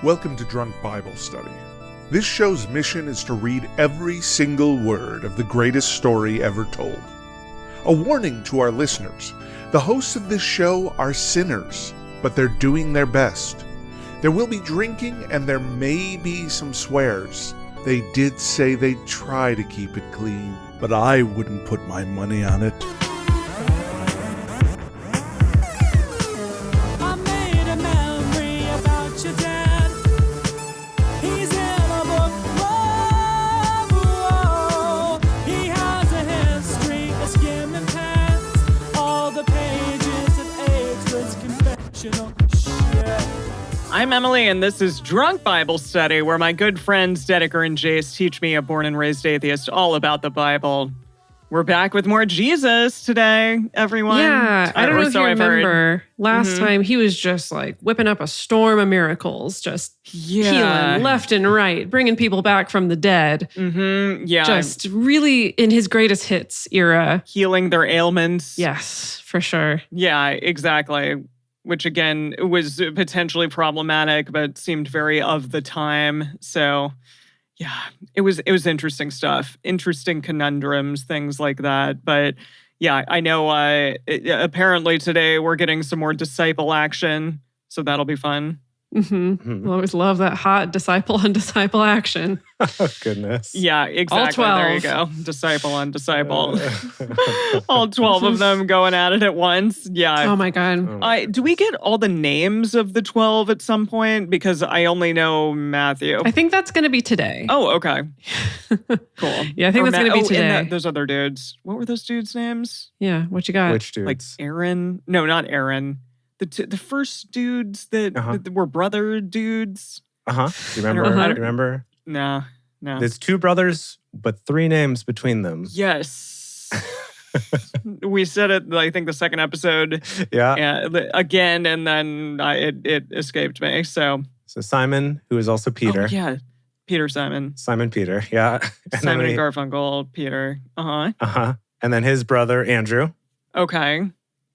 Welcome to Drunk Bible Study. This show's mission is to read every single word of the greatest story ever told. A warning to our listeners, the hosts of this show are sinners, but they're doing their best. There will be drinking and there may be some swears. They did say they'd try to keep it clean, but I wouldn't put my money on it. I'm Emily, and this is Drunk Bible Study, where my good friends Dedeker and Jace teach me, a born and raised atheist, all about the Bible. We're back with more Jesus today, everyone. Yeah, I don't know if you remember. Last time, he was just like whipping up a storm of miracles, just healing left and right, bringing people back from the dead. Yeah. Just really in his greatest hits era. Healing their ailments. Yes, for sure. Yeah, exactly. Which, again, was potentially problematic, but seemed very of the time. So, yeah, it was interesting stuff, interesting conundrums, things like that. But, yeah, I know apparently today we're getting some more disciple action, so that'll be fun. I always love that hot disciple on disciple action. Oh, goodness. Yeah, exactly. All 12. There you go. Disciple on disciple. All 12 of them going at it at once. Yeah. Oh, my God. Do we get all the names of the 12 at some point? Because I only know Matthew. I think that's going to be today. Oh, okay. Cool. Yeah, I think that's going to be today. And those other dudes. What were those dudes' names? Yeah, what you got? Which dudes? Like Aaron? No, not Aaron. The first dudes that were brother dudes. Do you remember? You remember? No. There's two brothers, but three names between them. Yes. We said it, I think, the second episode. Yeah. Again, and then it escaped me. So Simon, who is also Peter. Oh, yeah. Peter Simon. Simon Peter, yeah. Simon and Garfunkel, Peter. And then his brother, Andrew. Okay.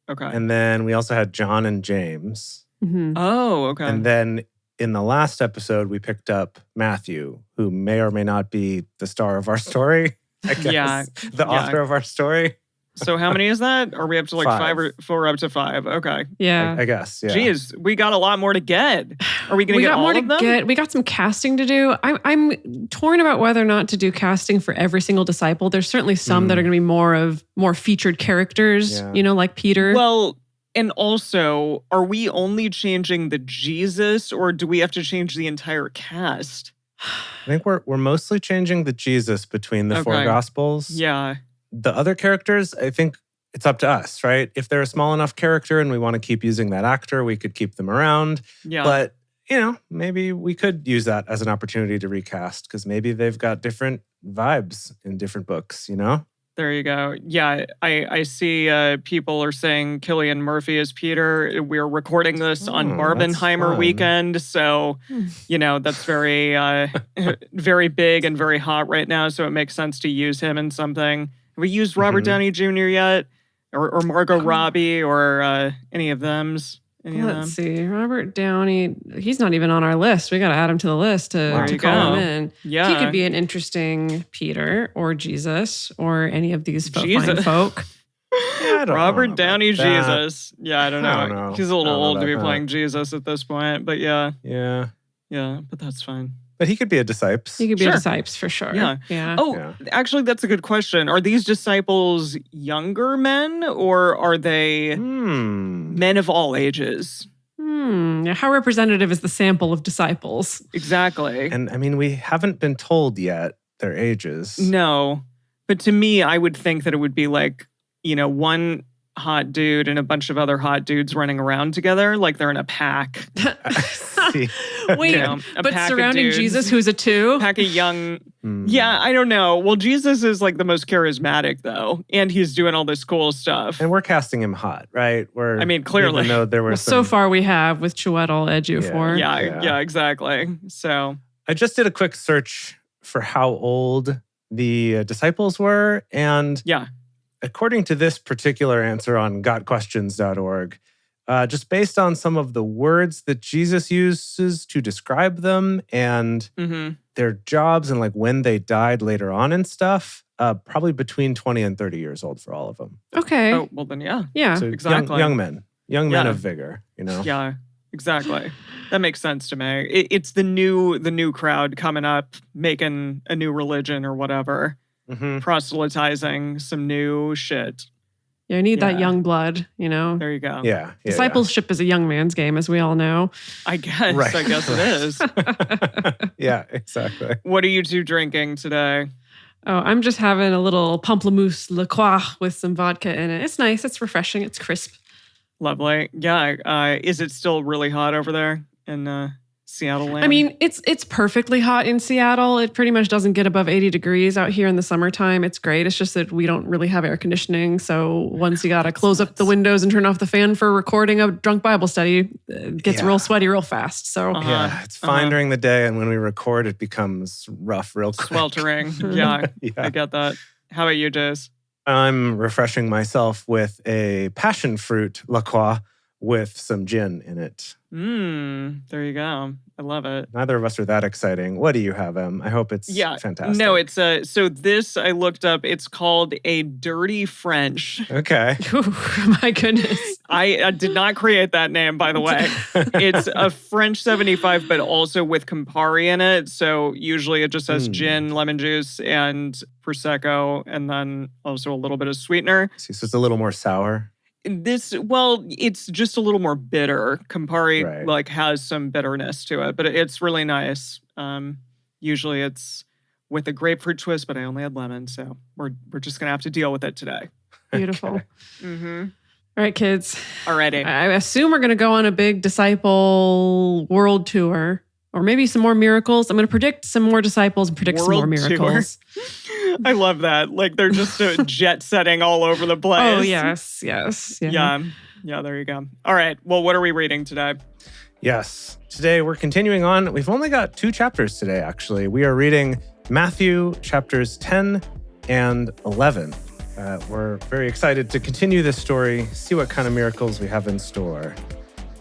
And then we also had John and James. Oh, okay. And then in the last episode, we picked up Matthew, who may or may not be the star of our story, I guess. Yeah. The author of our story. So how many is that? Are we up to like 5 or 4 up to 5? Okay. Yeah. I guess, yeah. Jeez, we got a lot more to get. Are we going to get all of them? We got some casting to do. I'm torn about whether or not to do casting for every single disciple. There's certainly some that are going to be more featured characters, like Peter. Well, and also, are we only changing the Jesus, or do we have to change the entire cast? I think we're mostly changing the Jesus between the 4 Gospels. Yeah. The other characters, I think it's up to us, right? If they're a small enough character and we want to keep using that actor, we could keep them around. Yeah. But, maybe we could use that as an opportunity to recast because maybe they've got different vibes in different books, There you go. Yeah, I see people are saying Cillian Murphy is Peter. We're recording this on Barbenheimer weekend. So, that's very, very big and very hot right now. So it makes sense to use him in something. Have we used Robert Downey Jr. yet? Or Margot Robbie or any of them? Let's see. Robert Downey, he's not even on our list. We got to add him to the list to call him in. Yeah. He could be an interesting Peter or Jesus or any of these fine folk. Robert Downey Jesus. Yeah, I don't know. I don't know. He's a little old to be playing Jesus at this point, but yeah. Yeah. Yeah, but that's fine. But he could be a disciples. He could be a disciples for sure. Yeah. Oh, actually, that's a good question. Are these disciples younger men or are they men of all ages? How representative is the sample of disciples? Exactly. And I mean, we haven't been told yet their ages. No. But to me, I would think that it would be like, one hot dude and a bunch of other hot dudes running around together like they're in a pack. Wait, but surrounding Jesus, who's a 2? Pack of young... Yeah, I don't know. Well, Jesus is like the most charismatic, though. And he's doing all this cool stuff. And we're casting him hot, right? Clearly. Even though there were so far we have with Chiwetel Ejiofor. Yeah, exactly. So... I just did a quick search for how old the disciples were. And according to this particular answer on gotquestions.org, just based on some of the words that Jesus uses to describe them and their jobs and like when they died later on and stuff, probably between 20 and 30 years old for all of them. Okay. Oh, well then, yeah. Yeah. So exactly. Young men of vigor, Yeah, exactly. That makes sense to me. It's the new crowd coming up, making a new religion or whatever, proselytizing some new shit. Yeah, I need that young blood, There you go. Yeah. Discipleship is a young man's game, as we all know. I guess. Right. I guess it is. Yeah, exactly. What are you two drinking today? Oh, I'm just having a little pamplemousse La Croix with some vodka in it. It's nice. It's refreshing. It's crisp. Lovely. Yeah. Is it still really hot over there in Seattle land? I mean, it's perfectly hot in Seattle. It pretty much doesn't get above 80 degrees out here in the summertime. It's great. It's just that we don't really have air conditioning. So once you got to close up the windows and turn off the fan for recording a drunk Bible study, it gets real sweaty real fast. So yeah, it's fine during the day. And when we record, it becomes rough real quick. Sweltering. Yeah, I get that. How about you, Jace? I'm refreshing myself with a passion fruit La Croix with some gin in it. There you go. I love it. Neither of us are that exciting. What do you have, Em? I hope it's fantastic. No, it's so this I looked up. It's called a dirty French. Okay. Oh, my goodness. I did not create that name, by the way. It's a French 75, but also with Campari in it. So usually it just has gin, lemon juice, and Prosecco, and then also a little bit of sweetener. So it's a little more sour. It's just a little more bitter. Campari has some bitterness to it, but it's really nice. Usually it's with a grapefruit twist, but I only had lemon, so we're just gonna have to deal with it today. Beautiful. Okay. All right, kids. Alrighty. I assume we're going to go on a big disciple world tour, or maybe some more miracles. I'm going to predict some more disciples and predict some more miracles. I love that. Like they're just jet setting all over the place. Oh, yes. Yeah, there you go. All right. Well, what are we reading today? Yes. Today we're continuing on. We've only got 2 chapters today, actually. We are reading Matthew chapters 10 and 11. We're very excited to continue this story, see what kind of miracles we have in store.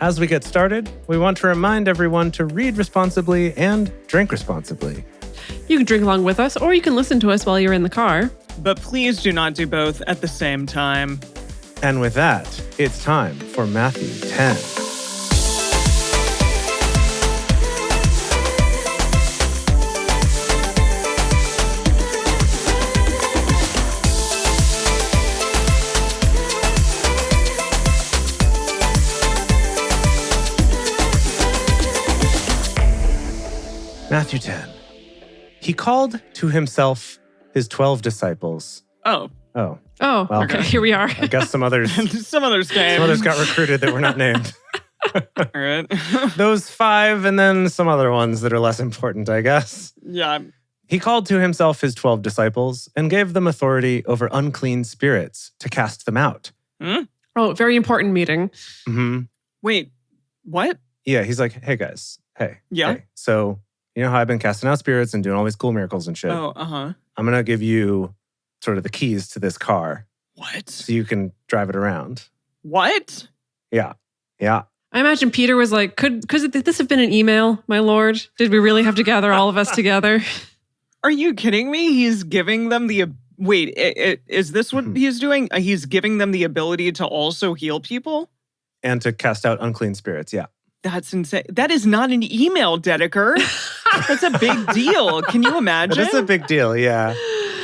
As we get started, we want to remind everyone to read responsibly and drink responsibly. You can drink along with us, or you can listen to us while you're in the car. But please do not do both at the same time. And with that, it's time for Matthew 10. Matthew 10. He called to himself his 12 disciples. Oh, well, okay. Here we are. I guess some others came. Some others got recruited that were not named. All right. Those 5 and then some other ones that are less important, I guess. Yeah. He called to himself his 12 disciples and gave them authority over unclean spirits to cast them out. Oh, very important meeting. Mm-hmm. Wait, what? Yeah, he's like, hey guys, hey. Yeah. Hey. So, you know how I've been casting out spirits and doing all these cool miracles and shit? Oh, uh-huh. I'm going to give you sort of the keys to this car. What? So you can drive it around. What? Yeah. I imagine Peter was like, could this have been an email, my lord? Did we really have to gather all of us together? Are you kidding me? He's giving them the... Wait, is this what he's doing? He's giving them the ability to also heal people? And to cast out unclean spirits, yeah. That's insane. That is not an email, Dedeker. That's a big deal. Can you imagine? That's a big deal, yeah.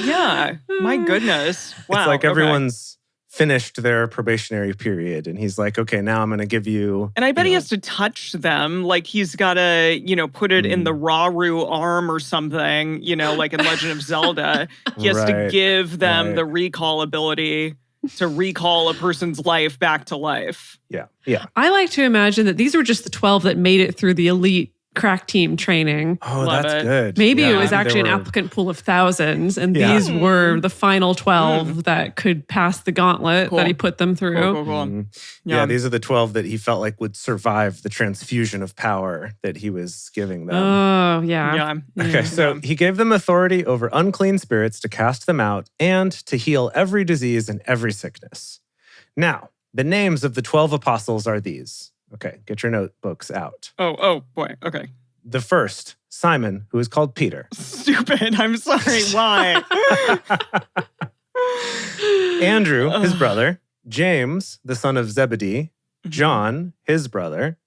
Yeah. My goodness. Wow. It's like everyone's finished their probationary period and he's like, okay, now I'm going to give you... And I bet he has to touch them. Like he's got to, put it in the Raru arm or something, like in Legend of Zelda. He has to give them the recall ability to recall a person's life back to life. Yeah. I like to imagine that these were just the 12 that made it through the elite crack team training. Oh, Love that's it. good. Maybe it was actually an applicant pool of thousands, and these were the final 12 that could pass the gauntlet that he put them through. Cool. Mm-hmm. Yeah, these are the 12 that he felt like would survive the transfusion of power that he was giving them. Oh, yeah. Okay, so he gave them authority over unclean spirits to cast them out and to heal every disease and every sickness. Now, The names of the 12 apostles are these. Okay, get your notebooks out. Oh, boy. Okay. The first, Simon, who is called Peter. Stupid. I'm sorry. Why? Andrew, his brother. James, the son of Zebedee. John, his brother.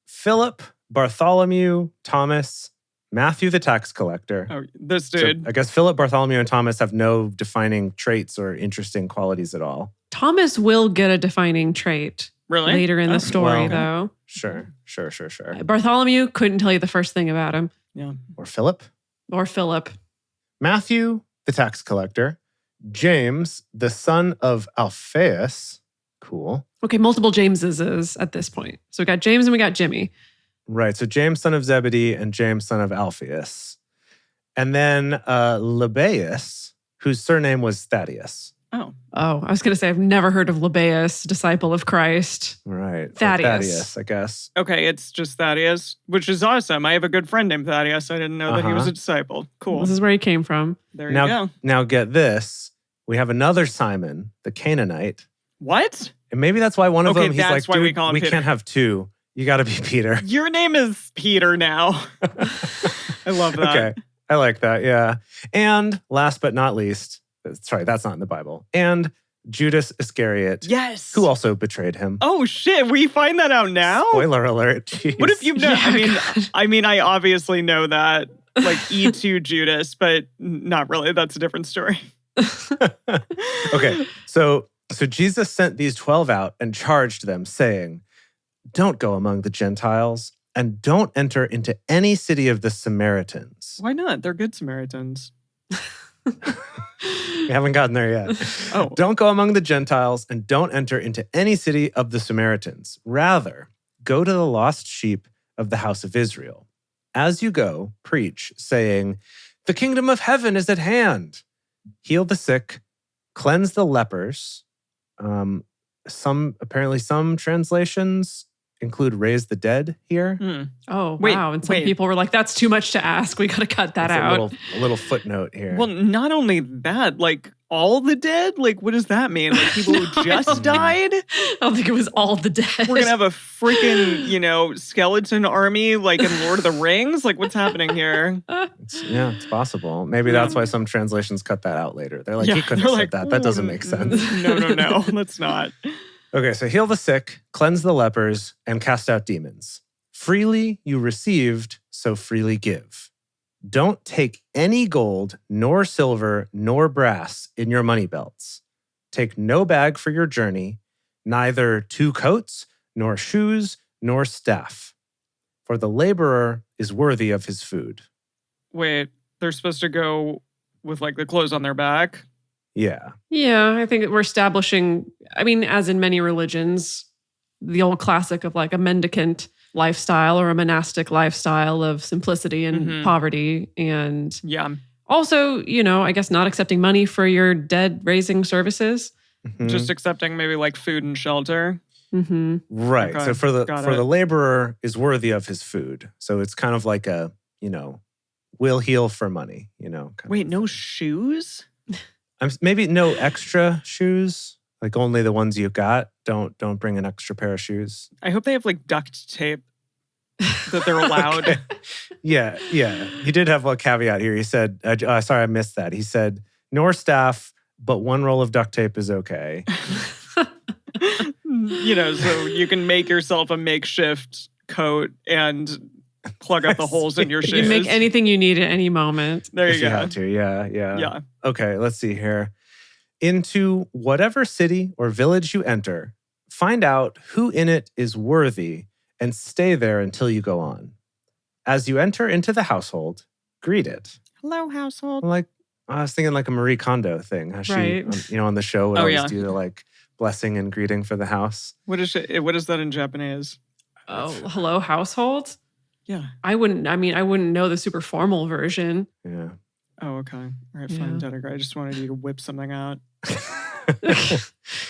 Philip, Bartholomew, Thomas, Matthew the tax collector. Oh, this dude. So I guess Philip, Bartholomew, and Thomas have no defining traits or interesting qualities at all. Thomas will get a defining trait Really? later in the story, well, though. Sure. Bartholomew couldn't tell you the first thing about him. Yeah. Or Philip. Or Philip. Matthew, the tax collector. James, the son of Alphaeus. Cool. Okay, multiple Jameses is at this point. So we got James and we got Jimmy. Right. So James, son of Zebedee, and James, son of Alphaeus. And then Lebbaeus, whose surname was Thaddeus. Oh, I was going to say, I've never heard of Lebbaeus, disciple of Christ. Right. Thaddeus. I guess. okay. It's just Thaddeus, which is awesome. I have a good friend named Thaddeus. I didn't know that he was a disciple. Cool. This is where he came from. There you go. Now get this. We have another Simon, the Canaanite. What? And maybe that's why one of Okay, them, he's that's like, why we dude, call him we Peter." can't have two. You got to be Peter. Your name is Peter now. I love that. Okay. I like that. Yeah. And last but not least, sorry, that's not in the Bible. And Judas Iscariot, Yes. who also betrayed him. Oh shit! We find that out now. Spoiler alert. Jeez. What if you've known? Yeah, I mean, I obviously know that, like E2 Judas, but not really. That's a different story. Okay. So Jesus sent these 12 out and charged them, saying, "Don't go among the Gentiles and don't enter into any city of the Samaritans." Why not? They're good Samaritans. We haven't gotten there yet. Oh. Don't go among the Gentiles and don't enter into any city of the Samaritans. Rather, go to the lost sheep of the house of Israel. As you go, preach, saying, "The kingdom of heaven is at hand. Heal the sick, cleanse the lepers." Some translations include raise the dead here. Oh, Wait, wow. And some wait. people were like, that's too much to ask. We got to cut that That's out. a little footnote here. Well, not only that, like all the dead. Like, what does that mean? Like people who just died. I don't think it was all the dead. We're gonna have a freaking, skeleton army like in Lord of the Rings. Like, what's happening here? It's possible. Maybe that's why some translations cut that out later. They're like, Yeah, he couldn't they're have like, said that. That doesn't make sense. No, let's not. Okay, so heal the sick, cleanse the lepers, and cast out demons. Freely you received, so freely give. Don't take any gold, nor silver, nor brass in your money belts. Take no bag for your journey, neither 2 coats, nor shoes, nor staff. For the laborer is worthy of his food. Wait, they're supposed to go with like the clothes on their back? Yeah. Yeah, I think we're establishing, as in many religions, the old classic of like a mendicant lifestyle or a monastic lifestyle of simplicity and poverty. And Yeah. also, I guess not accepting money for your dead raising services. Mhm. Just accepting maybe like food and shelter. Mm-hmm. Right. Okay, So for got the it. laborer is worthy of his food. So it's kind of like a, will heal for money, kind Wait, of no thing. shoes? Maybe no extra shoes, like only the ones you got. Don't bring an extra pair of shoes. I hope they have like duct tape that they're allowed. Okay. Yeah. He did have a caveat here. He said, sorry, I missed that. He said, nor staff, but 1 roll of duct tape is okay. So you can make yourself a makeshift coat and plug up the holes in your You shoes. can make anything you need at any moment. There If you you go. had to. Yeah. Yeah. Okay, let's see here. Into whatever city or village you enter, find out who in it is worthy and stay there until you go on. As you enter into the household, greet it. Hello, household. Like, I was thinking like a Marie Kondo thing. How she, Right. on the show would Oh, always yeah. do the like blessing and greeting for the house. What is that in Japanese? Oh, hello, household? Yeah. I wouldn't know the super formal version. Yeah. Oh, okay. All right, Yeah. fine, Dedeker. I just wanted you to whip something out.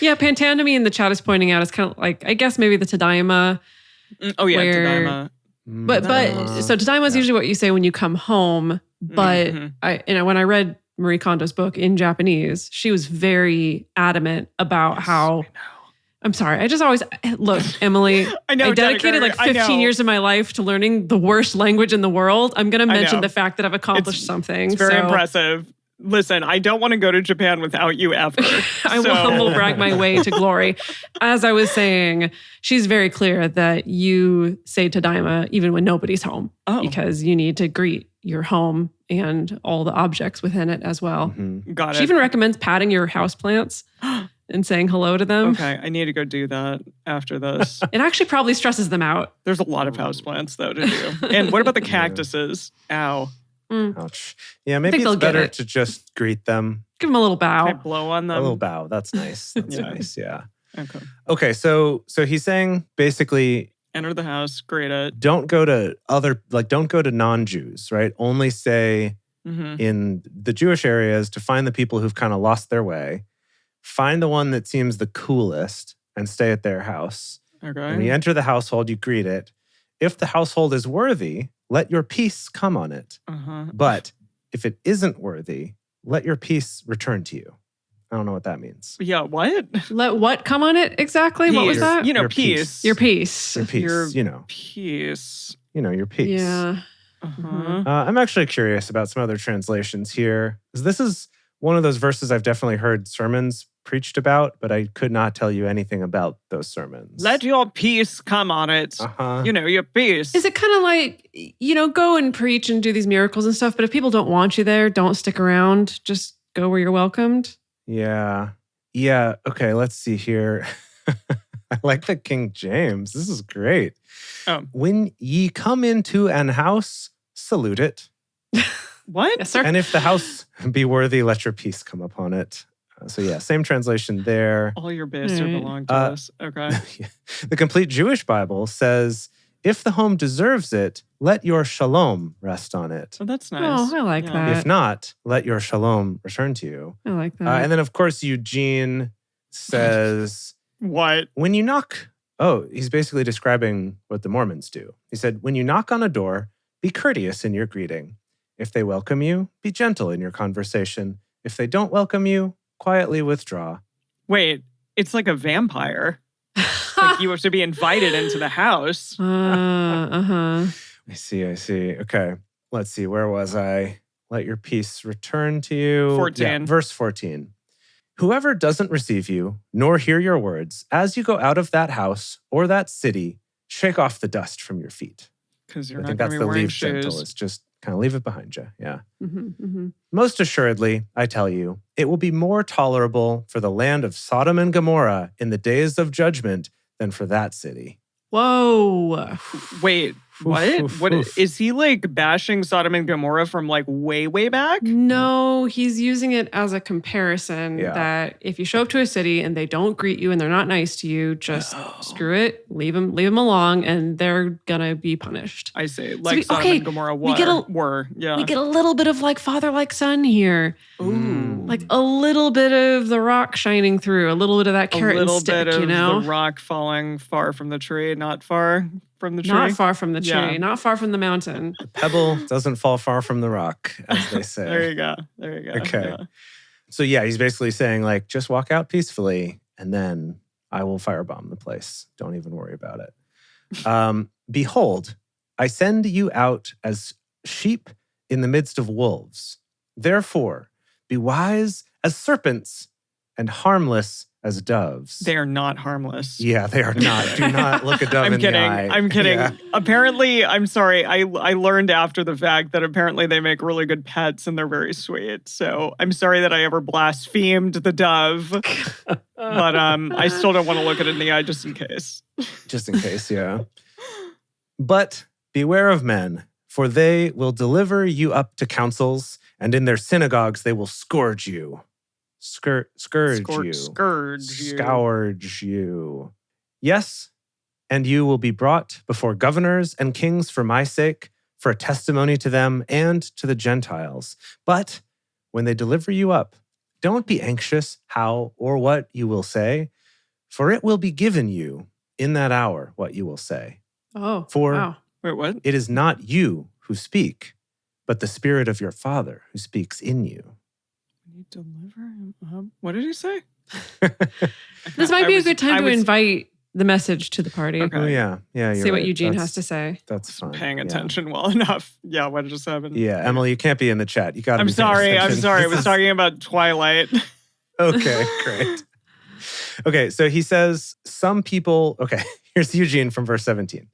Yeah, Pantanomy in the chat is pointing out, it's kind of like, I guess maybe the Tadaima. Oh, yeah, Where- Tadaima. But so Tadaima is yeah. usually what you say when you come home. But Mhm. when I read Marie Kondo's book in Japanese, she was very adamant about how, I'm sorry. I just always look, Emily. I know, I dedicated Dedeker, like 15 years of my life to learning the worst language in the world. I'm going to mention know. the fact that I've accomplished something. It's very impressive. Listen, I don't want to go to Japan without you ever. I will humble brag my way to glory. As I was saying, she's very clear that you say Tadaima even when nobody's home. Because you need to greet your home and all the objects within it as well. Mm-hmm. Got it. She even recommends patting your houseplants and saying hello to them. Okay, I need to go do that after this. It actually probably stresses them out. There's a lot of houseplants, though, to do. And what about the cactuses? Ow. Ouch. Yeah, maybe it's better to just greet them. Give them a little bow. Can I blow on them? A little bow. That's nice. That's nice. Yeah. Okay. So he's saying basically enter the house, greet it. Don't go to non-Jews, right? Only say in the Jewish areas to find the people who've kind of lost their way. Find the one that seems the coolest and stay at their house. Okay. When you enter the household, you greet it. If the household is worthy, let your peace come on it. But if it isn't worthy, let your peace return to you. I don't know what that means. Yeah, what? Let what come on it exactly? Peace. What was that? Your peace. Your peace. Your peace. Peace. Your peace. Yeah. I'm actually curious about some other translations here. This is one of those verses I've definitely heard sermons preached about, but I could not tell you anything about those sermons. Let your peace come on it. Your peace. Is it kind of like, go and preach and do these miracles and stuff, but if people don't want you there, don't stick around. Just go where you're welcomed? Yeah. Yeah. Okay, let's see here. I like the King James. This is great. When ye come into an house, salute it. What? Yes, sir. And if the house be worthy, let your peace come upon it. So yeah, same translation there. All your bits belong to us. Okay. The Complete Jewish Bible says, if the home deserves it, let your shalom rest on it. Oh, that's nice. Oh, I like that. If not, let your shalom return to you. I like that. And then, of course, Eugene says, what? When you knock, he's basically describing what the Mormons do. He said, when you knock on a door, be courteous in your greeting. If they welcome you, be gentle in your conversation. If they don't welcome you, quietly withdraw. Wait, it's like a vampire. Like you have to be invited into the house. I see. Okay, let's see. Where was I? Let your peace return to you. 14. Yeah, verse 14. Whoever doesn't receive you, nor hear your words, as you go out of that house or that city, shake off the dust from your feet. Because you're I not think going that's to be the wearing leave shoes. gentle. It's just kind of leave it behind you. Yeah. Most assuredly, I tell you, it will be more tolerable for the land of Sodom and Gomorrah in the days of judgment than for that city. Whoa. Wait, what? Is he like bashing Sodom and Gomorrah from like way, way back? No, he's using it as a comparison that if you show up to a city and they don't greet you and they're not nice to you, just screw it, leave them along, and they're gonna be punished. I see. Like Sodom and Gomorrah were. We get a little bit of like father, like son here. Ooh. Like a little bit of the rock shining through, a little bit of that carrot and stick, A little bit of the rock falling far from the tree, not far from the tree. Not far from the tree, not far from the mountain. The pebble doesn't fall far from the rock, as they say. There you go. Okay. Yeah. So yeah, he's basically saying like, just walk out peacefully and then I will firebomb the place. Don't even worry about it. Behold, I send you out as sheep in the midst of wolves. Therefore, be wise as serpents and harmless as doves. They are not harmless. Yeah, they are not. Do not look a dove in the eye. I'm kidding. Yeah. Apparently, I'm sorry. I learned after the fact that apparently they make really good pets and they're very sweet. So I'm sorry that I ever blasphemed the dove. But I still don't want to look it in the eye just in case. Just in case, yeah. But beware of men, for they will deliver you up to councils, and in their synagogues they will scourge you. Scourge you. Yes, and you will be brought before governors and kings for my sake, for a testimony to them and to the Gentiles. But when they deliver you up, don't be anxious how or what you will say, for it will be given you in that hour what you will say. Oh, For wow. Wait, what? it is not you who speak, but the Spirit of your Father who speaks in you. You deliver him up. What did he say? This might be a good time to was invite the message to the party. Okay. Oh, yeah. Yeah, you're See what right. Eugene That's- has to say. That's fine. paying Yeah. attention well enough. Yeah, what just happened? Yeah, Emily, you can't be in the chat. You got to I'm be paying sorry. attention. I This was is- talking about Twilight. Okay, great. Okay, so he says, some people, okay, here's Eugene from verse 17.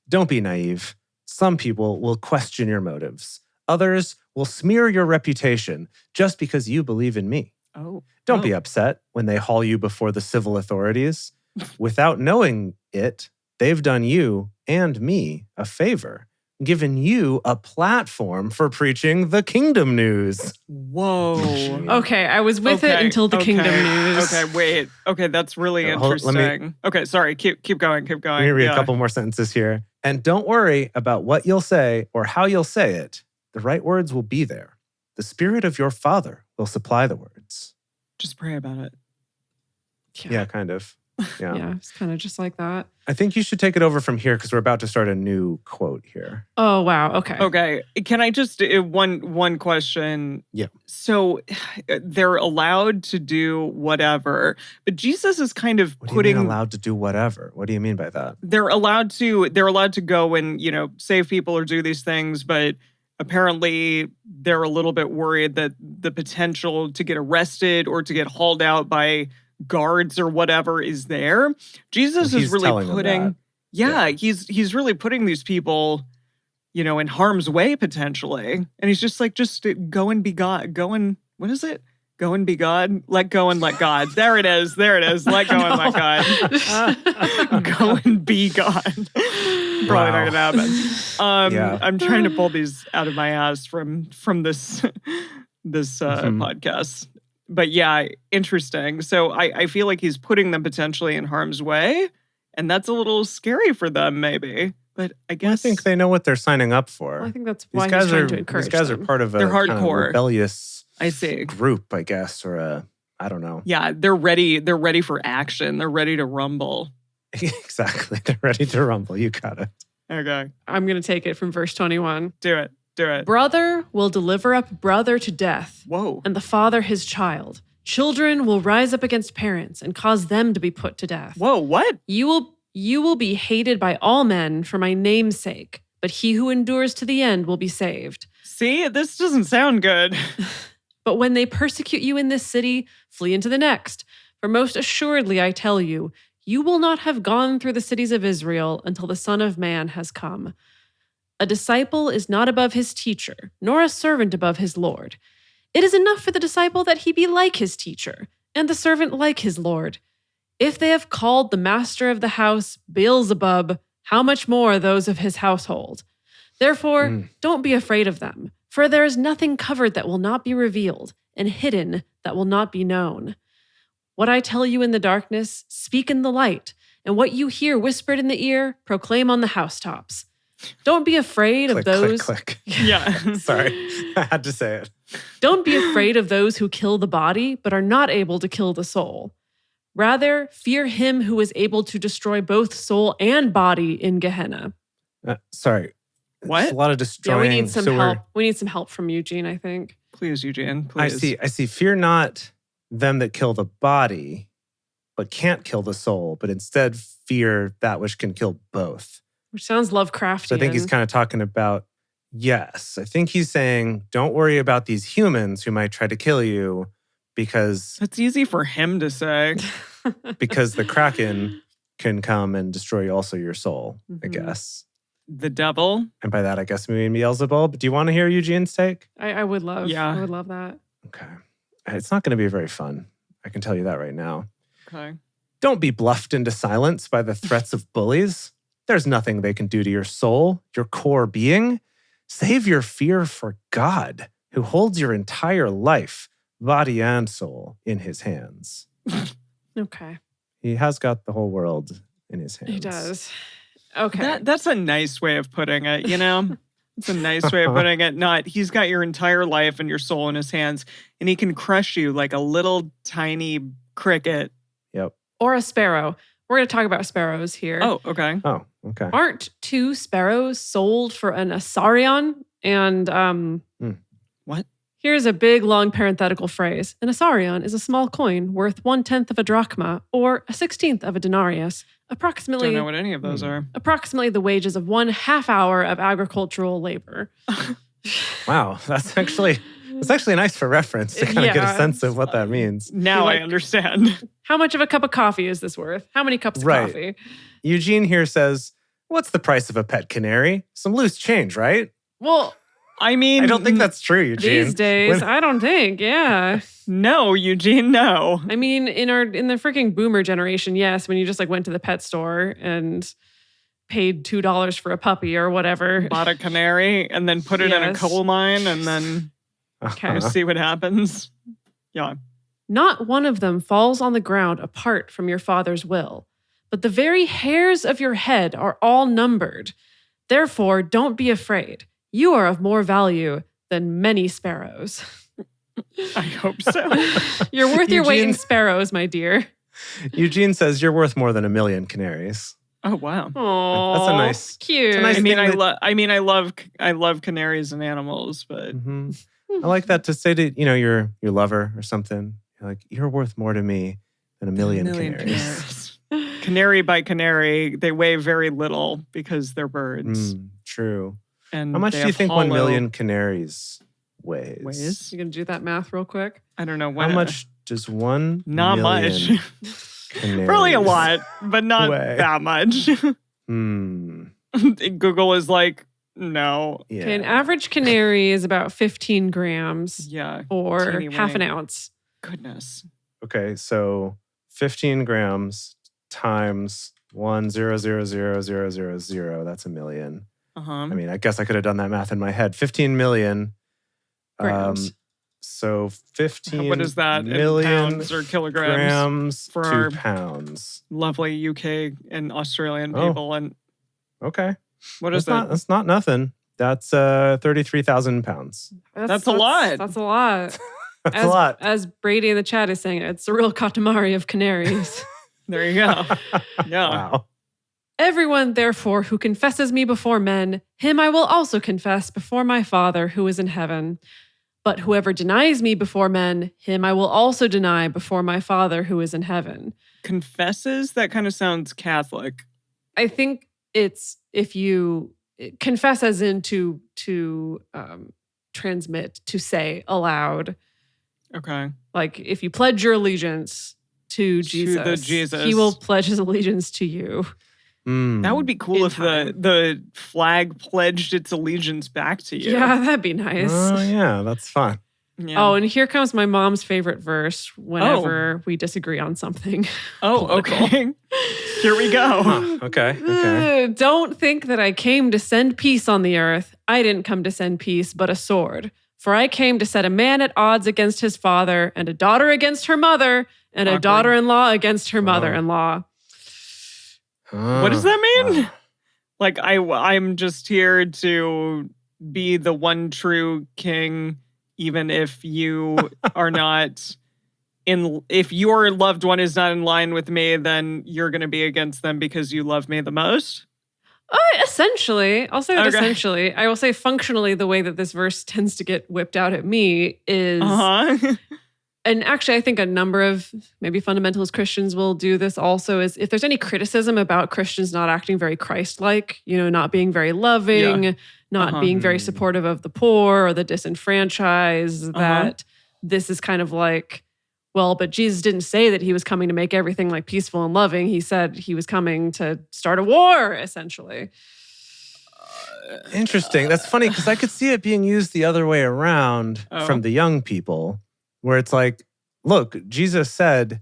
Don't be naive. Some people will question your motives. Others will smear your reputation just because you believe in me. Oh. Don't be upset when they haul you before the civil authorities. Without knowing it, they've done you and me a favor, given you a platform for preaching the kingdom news. Whoa. Okay, I was with it until the kingdom news. Okay, wait. Okay, that's really Hold- let me- interesting. Okay, sorry. Keep going. Keep going. Let me read Yeah. a couple more sentences here. And don't worry about what you'll say or how you'll say it. The right words will be there. The Spirit of your Father will supply the words. Just pray about it. Yeah, kind of. Yeah. Yeah, it's kind of just like that. I think you should take it over from here because we're about to start a new quote here. Oh, wow. Okay. Okay, can I just one question? Yeah. So they're allowed to do whatever, but Jesus is kind of What do you putting. mean allowed to do whatever? What do you mean by that? They're allowed to go and save people or do these things, but apparently they're a little bit worried that the potential to get arrested or to get hauled out by guards or whatever is there. Jesus Well, is he's really telling them putting that. yeah, he's really putting these people in harm's way potentially. And he's just like, just go and be God. Go and what is it? Go and be God. Let go and let God. There it is. Let go and let God. Go and be God. Probably not gonna happen. Yeah. I'm trying to pull these out of my ass from this podcast. But yeah, interesting. So I feel like he's putting them potentially in harm's way, and that's a little scary for them, maybe. But I guess I think they know what they're signing up for. Well, I think that's why These he's guys trying are to encourage these guys them. are part of a They're kind of hardcore. rebellious I see. group, I guess, or I don't know. Yeah, they're ready. They're ready for action. They're ready to rumble. Exactly. They're ready to rumble. You got it. Okay, I'm going to take it from verse 21. do it. Do it. Brother will deliver up brother to death, Whoa. and the father his child. Children will rise up against parents and cause them to be put to death. Whoa. What? You will be hated by all men for my name's sake, but he who endures to the end will be saved. See, this doesn't sound good. But when they persecute you in this city, flee into the next. For most assuredly I tell you, you will not have gone through the cities of Israel until the Son of Man has come. A disciple is not above his teacher, nor a servant above his Lord. It is enough for the disciple that he be like his teacher, and the servant like his Lord. If they have called the master of the house Beelzebub, how much more those of his household? Therefore, don't be afraid of them, for there is nothing covered that will not be revealed, and hidden that will not be known. What I tell you in the darkness, speak in the light, and what you hear whispered in the ear, proclaim on the housetops. Don't be afraid of those. Click. Yeah. Sorry. I had to say it. Don't be afraid of those who kill the body, but are not able to kill the soul. Rather, fear him who is able to destroy both soul and body in Gehenna. Sorry. What? It's a lot of Yeah, destroying. we need some so help. We need some help from Eugene, I think. Please, Eugene. I Please. see. Fear not them that kill the body, but can't kill the soul, but instead fear that which can kill both. Which sounds Lovecraftian. So I think he's kind of talking about, yes, I think he's saying, don't worry about these humans who might try to kill you because That's easy for him to say. the Kraken can come and destroy also your soul, I Mhm. guess. The devil. And by that, I guess we mean Beelzebub. Do you want to hear Eugene's take? I would love. Yeah. I would love that. Okay. It's not going to be very fun. I can tell you that right now. Okay. Don't be bluffed into silence by the threats of bullies. There's nothing they can do to your soul, your core being. Save your fear for God, who holds your entire life, body and soul, in his hands. Okay. He has got the whole world in his hands. He does. Okay. That's a nice way of putting it, you know? It's a nice way of putting it. Not, he's got your entire life and your soul in his hands, and he can crush you like a little tiny cricket. Yep. Or a sparrow. We're going to talk about sparrows here. Oh, okay. Oh, okay. Aren't 2 sparrows sold for an Asarion? And What? Here's a big, long parenthetical phrase. An asarion is a small coin worth 1/10 of a drachma or a 16th of a denarius, approximately Don't know what any of those are. approximately the wages of 1/2 hour of agricultural labor. Wow, that's actually nice for reference to kind of get a sense of what that means. Now I understand. How much of a cup of coffee is this worth? How many cups of coffee? Eugene here says, "What's the price of a pet canary? Some loose change, right?" Well, I mean, I don't think that's true, Eugene. these days, I don't think. Yeah. No, Eugene, no. I mean, in the freaking boomer generation, yes, when you just like went to the pet store and paid $2 for a puppy or whatever. Bought a canary and then put it in a coal mine and then see what happens. Yeah. Not one of them falls on the ground apart from your father's will, but the very hairs of your head are all numbered. Therefore, don't be afraid. You are of more value than many sparrows. I hope so. You're worth your weight in sparrows, my dear. Eugene says you're worth more than 1,000,000 canaries. Oh wow. Oh, That's a nice, cute. it's a nice I love canaries and animals, but I like that to say to your lover or something. You're like, you're worth more to me than 1,000,000 canaries. Canary by canary, they weigh very little because they're birds. True. And how much do you think 1,000,000 canaries weighs? You gonna do that math real quick? I don't know. How much does 1 Not much. canaries Probably a lot, but not weigh? that much. Google is like, no. Yeah. Okay, an average canary is about 15 grams. Yeah. Or teeny half an weeny. ounce. Goodness. Okay, so 15 grams times 1,000,000,000. That's 1,000,000. I mean, I guess I could have done that math in my head. 15 million Grams. So 15 What is that million in pounds or kilograms? Grams for to our pounds. Lovely UK and Australian Oh. people. And Okay. what is that? That's not nothing. That's 33,000 pounds. That's a lot. That's a lot. That's a lot. As Brady in the chat is saying, it's a real katamari of canaries. There you go. Yeah. Wow. Everyone, therefore, who confesses me before men, him I will also confess before my Father who is in heaven. But whoever denies me before men, him I will also deny before my Father who is in heaven. Confesses? That kind of sounds Catholic. I think it's if you confess as in to transmit, to say aloud. Okay. Like if you pledge your allegiance to Jesus, the Jesus. he will pledge his allegiance to you. That would be cool if the flag pledged its allegiance back to you. Yeah, that'd be nice. Oh, yeah, that's fun. Yeah. Oh, and here comes my mom's favorite verse whenever we disagree on something. Oh, okay. Here we go. Huh, okay. Don't think that I came to send peace on the earth. I didn't come to send peace, but a sword. For I came to set a man at odds against his father, and a daughter against her mother, and a daughter-in-law against her mother-in-law. What does that mean? Like I'm just here to be the one true king, even if you are not if your loved one is not in line with me, then you're going to be against them because you love me the most? Essentially. I'll say that essentially. I will say functionally the way that this verse tends to get whipped out at me is... And actually, I think a number of maybe fundamentalist Christians will do this also, is if there's any criticism about Christians not acting very Christ-like, not being very loving, not being very supportive of the poor or the disenfranchised, that this is kind of like, well, but Jesus didn't say that he was coming to make everything like peaceful and loving. He said he was coming to start a war, essentially. Interesting. That's funny because I could see it being used the other way around from the young people. Where it's like, look, Jesus said,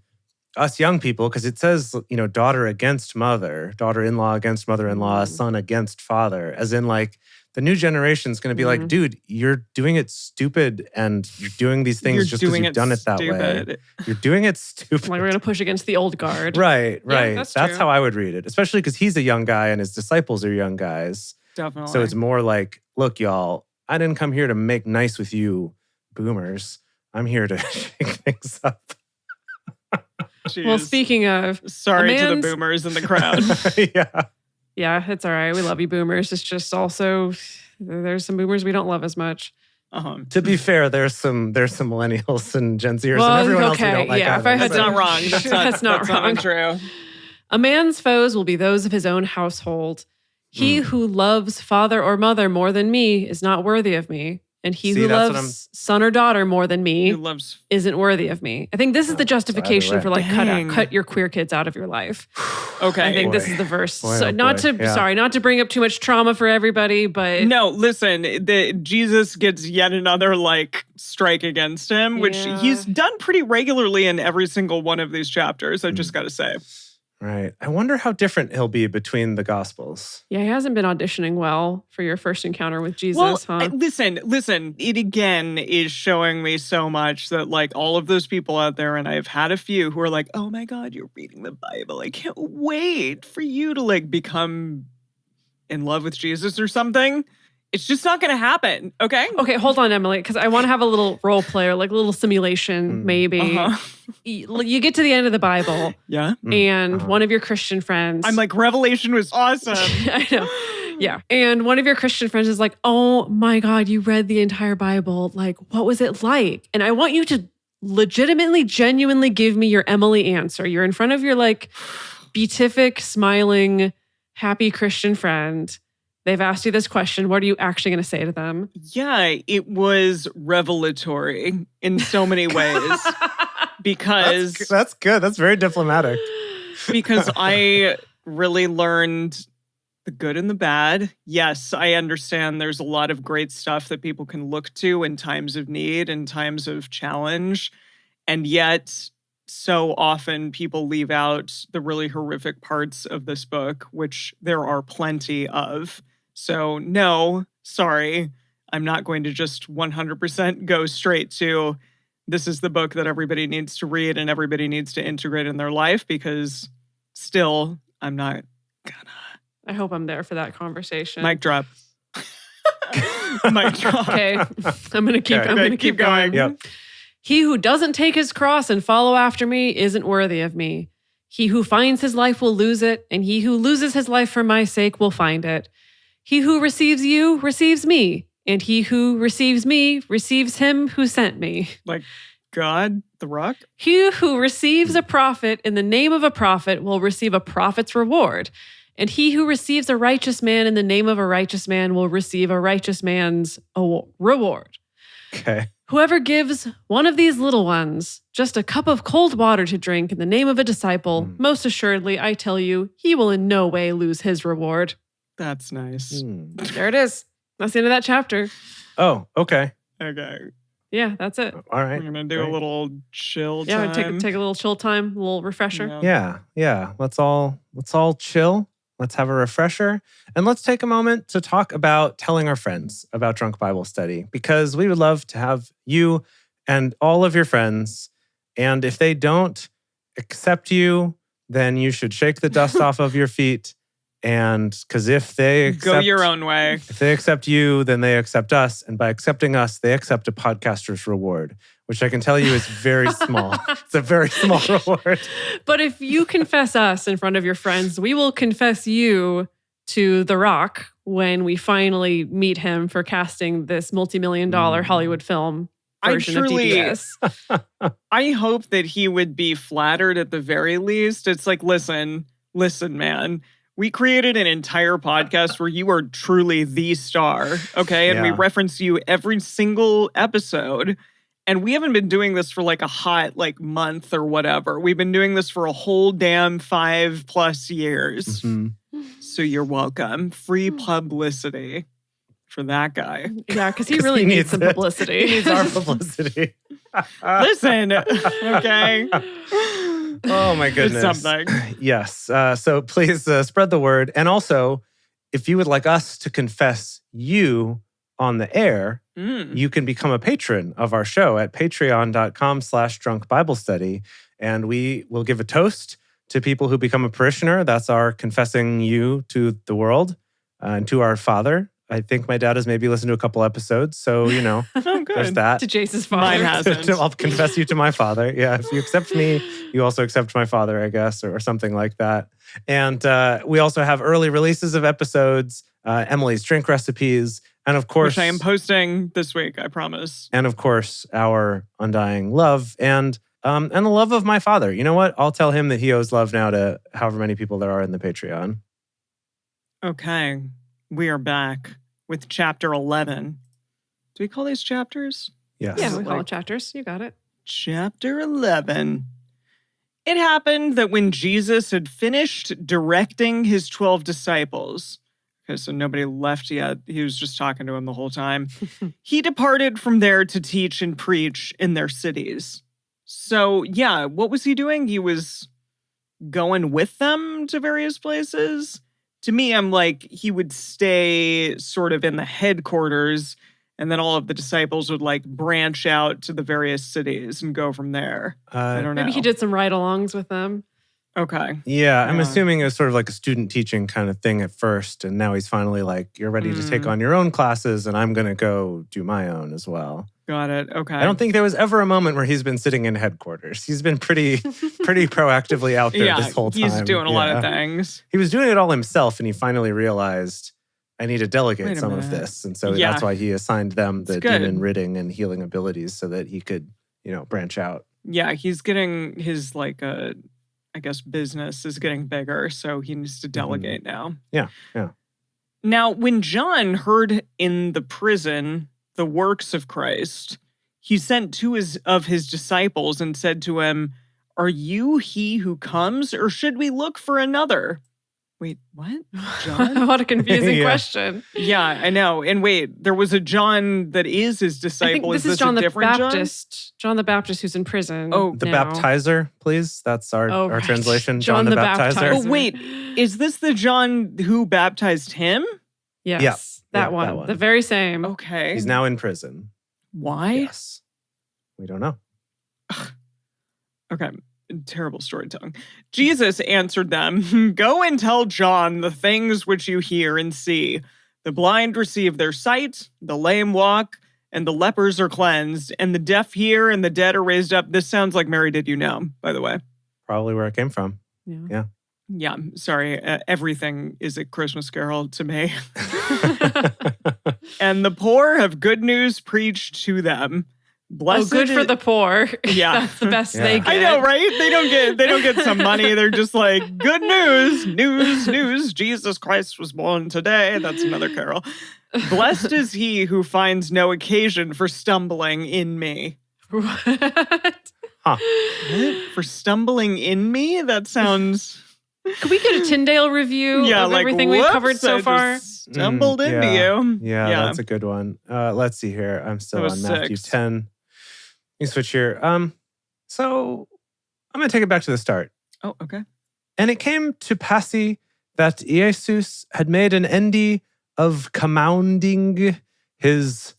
us young people, because it says, daughter against mother, daughter-in-law against mother-in-law, son against father, as in like the new generation is going to be like, dude, you're doing it stupid and you're doing these things just because you've done it that way. You're doing it stupid. Like we're going to push against the old guard. Right. Yeah, that's how I would read it, especially because he's a young guy and his disciples are young guys. Definitely. So it's more like, look, y'all, I didn't come here to make nice with you boomers. I'm here to shake things up. Jeez. Well, speaking of... Sorry to the boomers in the crowd. Yeah, it's all right. We love you, boomers. It's just also, there's some boomers we don't love as much. To be fair, there's some millennials and Gen Zers Well, and everyone else we okay, don't like. yeah, if I had That's not wrong. That's not wrong. untrue. A man's foes will be those of his own household. He who loves father or mother more than me is not worthy of me. And he who loves son or daughter more than me isn't worthy of me. I think this is the justification for like cut your queer kids out of your life. Okay. I think this is the verse. Sorry, not to bring up too much trauma for everybody, but no, listen, Jesus gets yet another like strike against him, which he's done pretty regularly in every single one of these chapters. I just got to say. Right. I wonder how different he'll be between the Gospels. Yeah, he hasn't been auditioning well for your first encounter with Jesus, huh? Listen. It again is showing me so much that like all of those people out there, and I've had a few who are like, oh my God, you're reading the Bible. I can't wait for you to like become in love with Jesus or something. It's just not going to happen, okay? Okay, hold on, Emily, because I want to have a little role player, like a little simulation, maybe. You get to the end of the Bible. Yeah. And one of your Christian friends. I'm like, Revelation was awesome. I know. Yeah. And one of your Christian friends is like, oh my God, you read the entire Bible. Like, what was it like? And I want you to legitimately, genuinely give me your Emily answer. You're in front of your like beatific, smiling, happy Christian friend. They've asked you this question. What are you actually going to say to them? Yeah, it was revelatory in so many ways. Because that's good. That's very diplomatic. Because I really learned the good and the bad. Yes, I understand there's a lot of great stuff that people can look to in times of need and times of challenge. And yet, so often people leave out the really horrific parts of this book, which there are plenty of. So no, sorry, I'm not going to just 100% go straight to this is the book that everybody needs to read and everybody needs to integrate in their life, because still, I'm not gonna. I hope I'm there for that conversation. Mic drop. Mic drop. Okay, I'm gonna keep going. Yep. He who doesn't take his cross and follow after me isn't worthy of me. He who finds his life will lose it, and he who loses his life for my sake will find it. He who receives you receives me, and he who receives me receives him who sent me. Like God, the rock? He who receives a prophet in the name of a prophet will receive a prophet's reward. And he who receives a righteous man in the name of a righteous man will receive a righteous man's reward. Okay. Whoever gives one of these little ones just a cup of cold water to drink in the name of a disciple, most assuredly, I tell you, he will in no way lose his reward. That's nice. There it is. That's the end of that chapter. Oh, okay. Okay. Yeah, that's it. All right. We're going to do a little chill time. Yeah, take a little chill time, a little refresher. Yeah. Let's all chill. Let's have a refresher. And let's take a moment to talk about telling our friends about Drunk Bible Study, because we would love to have you and all of your friends. And if they don't accept you, then you should shake the dust off of your feet. And because if they go your own way, if they accept you, then they accept us. And by accepting us, they accept a podcaster's reward, which I can tell you is very small. It's a very small reward. But if you confess us in front of your friends, we will confess you to The Rock when we finally meet him for casting this multi-million-dollar Hollywood film version of DBS. I hope that he would be flattered at the very least. It's like, listen, man. We created an entire podcast where you are truly the star, okay? And we reference you every single episode. And we haven't been doing this for like a hot month or whatever. We've been doing this for a whole damn 5+ years. Mm-hmm. So you're welcome. Free publicity for that guy. Yeah, because he really needs some publicity. He needs our publicity. Listen, okay? Oh my goodness. It's something. Yes. So please spread the word. And also, if you would like us to confess you on the air, you can become a patron of our show at patreon.com/drunkbiblestudy. And we will give a toast to people who become a parishioner. That's our confessing you to the world and to our Father. I think my dad has maybe listened to a couple episodes. So, there's that. To Jace's father. Mine hasn't. I'll confess you to my Father. Yeah, if you accept me, you also accept my Father, I guess, or something like that. And we also have early releases of episodes, Emily's drink recipes, And of course, which I am posting this week, I promise. And of course, our undying love and the love of my Father. You know what? I'll tell him that he owes love now to however many people there are in the Patreon. Okay, we are back with chapter 11. Do we call these chapters? Yes. Yeah, we call it chapters. You got it. Chapter 11. It happened that when Jesus had finished directing his 12 disciples, okay, so nobody left yet, he was just talking to him the whole time, he departed from there to teach and preach in their cities. So, yeah, what was he doing? He was going with them to various places. To me, I'm like, he would stay sort of in the headquarters, and then all of the disciples would like branch out to the various cities and go from there. I don't know. Maybe he did some ride-alongs with them. Okay. Yeah, I'm assuming it was sort of like a student teaching kind of thing at first. And now he's finally like, you're ready to take on your own classes, and I'm going to go do my own as well. Got it. Okay. I don't think there was ever a moment where he's been sitting in headquarters. He's been pretty proactively out there this whole time. He's doing a lot of things. He was doing it all himself, and he finally realized, I need to delegate Wait a some of minute. this. And so that's why he assigned them the It's good. demon ridding and healing abilities so that he could, branch out. Yeah, he's getting his I guess business is getting bigger, so he needs to delegate now. Yeah. Now, when John heard in the prison the works of Christ, he sent two of his disciples and said to him, "Are you he who comes, or should we look for another?" Wait, what? John? What a confusing Yeah. question. Yeah, I know. And wait, there was a John that is his I disciple. think this is a John the different Baptist. John the Baptist who's in prison. Oh, The now. baptizer, please. That's our right. translation. John John the the baptizer. Baptizer. Oh, wait. Is this the John who baptized him? Yes, Yeah, that one. one. The very same. Okay. He's now in prison. Why? Yes. We don't know. Okay. Terrible storytelling. Jesus answered them, "Go and tell John the things which you hear and see. The blind receive their sight, the lame walk, and the lepers are cleansed, and the deaf hear, and the dead are raised up." This sounds like Mary Did You Know, by the way. Probably where it came from. Yeah. Yeah, sorry. Everything is a Christmas Carol to me. And the poor have good news preached to them. Blessed good for the poor. Yeah. That's the best Yeah. they get. I know, right? They don't get some money. They're just like, good news. Jesus Christ was born today. That's another carol. Blessed is he who finds no occasion for stumbling in me. What? Huh. What? For stumbling in me? That sounds... Could we get a Tyndale review of like, everything we've covered whoops, so I far? just stumbled into yeah. you. Yeah, that's a good one. Let's see here. I'm still That on was Matthew 6. 10. Let me switch here. So I'm going to take it back to the start. Oh, okay. And it came to passy that Jesus had made an endy of commanding his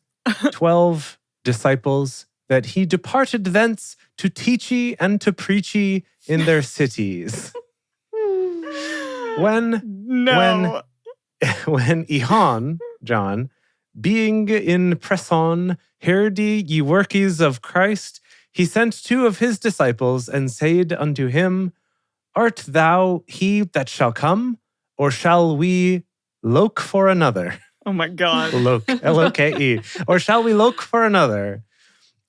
12 disciples, that he departed thence to teachy and to preachy in their cities. When Ihan, John, being in Presson, heard ye workies of Christ, he sent 2 of his disciples and said unto him, Art thou he that shall come, or shall we look for another? Oh my God. Loke, L-O-K-E. Or shall we look for another?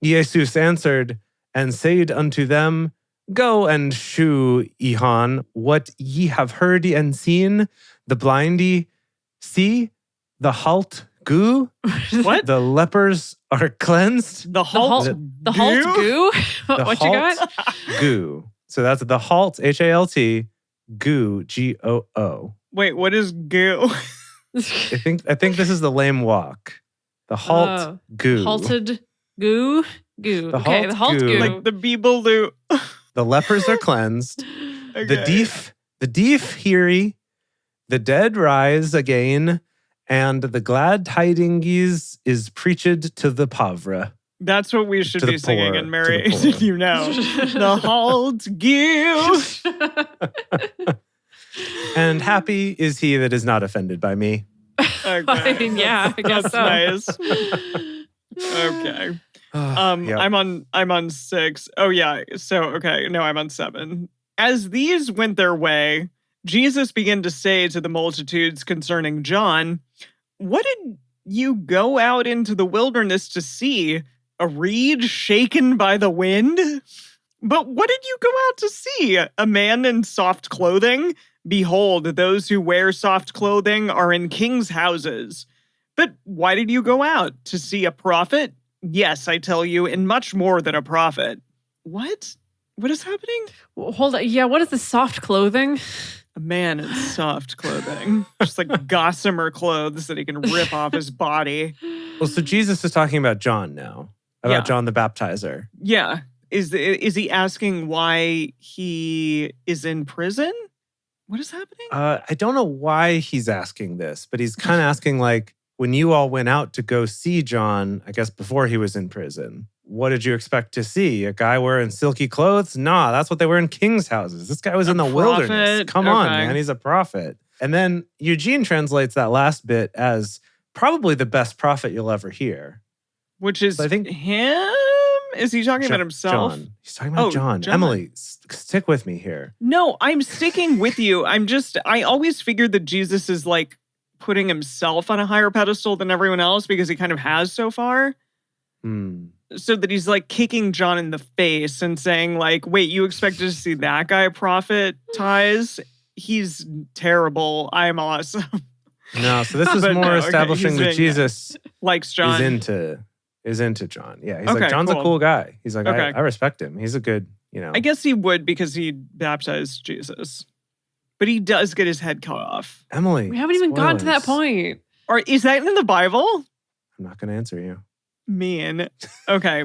Jesus answered and said unto them, Go and shew Ihan what ye have heard and seen. The blindy see, the halt goo, What? the lepers are cleansed. The halt The halt goo? The What you halt got? Goo. So that's the halt, H-A-L-T, goo, G-O-O. Wait, what is goo? I think this is the lame walk. The halt Oh. goo. Halted goo? Goo. The Okay, halt the halt goo. goo. Like the Beebaloo. The lepers are cleansed. The Okay. deaf heary, the dead rise again, and the glad tidings is preached to the povre. That's what we should To the be singing poor, in to Mary. the poor. You know. The halt goo. And happy is he that is not offended by me. Okay. I mean, yeah, I guess That's so. nice. Okay. Yep. I'm on 6. Oh yeah. So okay, no, I'm on 7. As these went their way, Jesus began to say to the multitudes concerning John, "What did You go out into the wilderness to see a reed shaken by the wind? But what did you go out to see? A man in soft clothing? Behold, those who wear soft clothing are in kings' houses. But why did you go out? To see a prophet? Yes, I tell you, and much more than a prophet. What? What is happening? Well, hold on. Yeah, what is the soft clothing? A man in soft clothing. Just like gossamer clothes that he can rip off his body. Well, so Jesus is talking about John now, about John the Baptizer. Yeah. Is he asking why he is in prison? What is happening? I don't know why he's asking this, but he's kind of asking like, when you all went out to go see John, I guess before he was in prison, what did you expect to see? A guy wearing silky clothes? Nah, that's what they wear in kings' houses. This guy was in the wilderness. Come on, man. He's a prophet. And then Eugene translates that last bit as probably the best prophet you'll ever hear. Which is, I think, him? Is he talking about himself? John. He's talking about John. Emily, stick with me here. No, I'm sticking with you. I always figured that Jesus is like putting himself on a higher pedestal than everyone else because he kind of has so far. So that he's like kicking John in the face and saying like, wait, you expected to see that guy prophetize? He's terrible. I'm awesome. No, so this is more establishing that Jesus likes John. Is into John. Yeah, he's like, John's a cool guy. He's like, I respect him. He's a good, I guess he would because he baptized Jesus. But he does get his head cut off. Emily, we haven't even gotten to that point. Or is that in the Bible? I'm not going to answer you. Mean. Okay.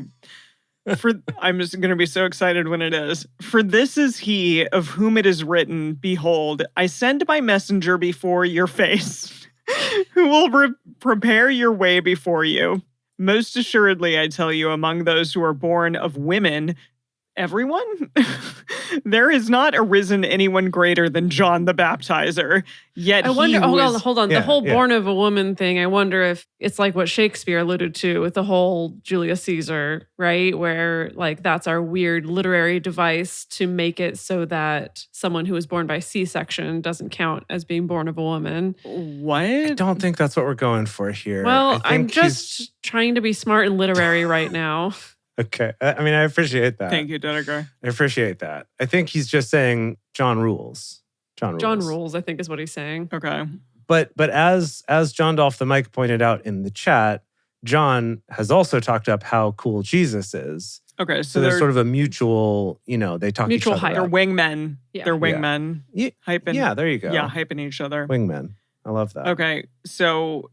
I'm just going to be so excited when it is. For this is he of whom it is written, behold, I send my messenger before your face, who will prepare your way before you. Most assuredly, I tell you, among those who are born of women, everyone? There has not arisen anyone greater than John the Baptizer. Yet I wonder, hold on. Yeah, the whole born of a woman thing, I wonder if it's like what Shakespeare alluded to with the whole Julius Caesar, right? Where like that's our weird literary device to make it so that someone who was born by C-section doesn't count as being born of a woman. What? I don't think that's what we're going for here. Well, I'm just trying to be smart and literary right now. Okay. I mean, I appreciate that. Thank you, Dedeker. I appreciate that. I think he's just saying John rules. John rules, I think is what he's saying. Okay. But as John Dolph the Mic pointed out in the chat, John has also talked up how cool Jesus is. Okay, so there's sort of a mutual, they talk mutual each other hype. They're up. wingmen. Yeah. They're wingmen. Yeah. Hyping. Yeah, there you go. Yeah, hyping each other. Wingmen. I love that. Okay, so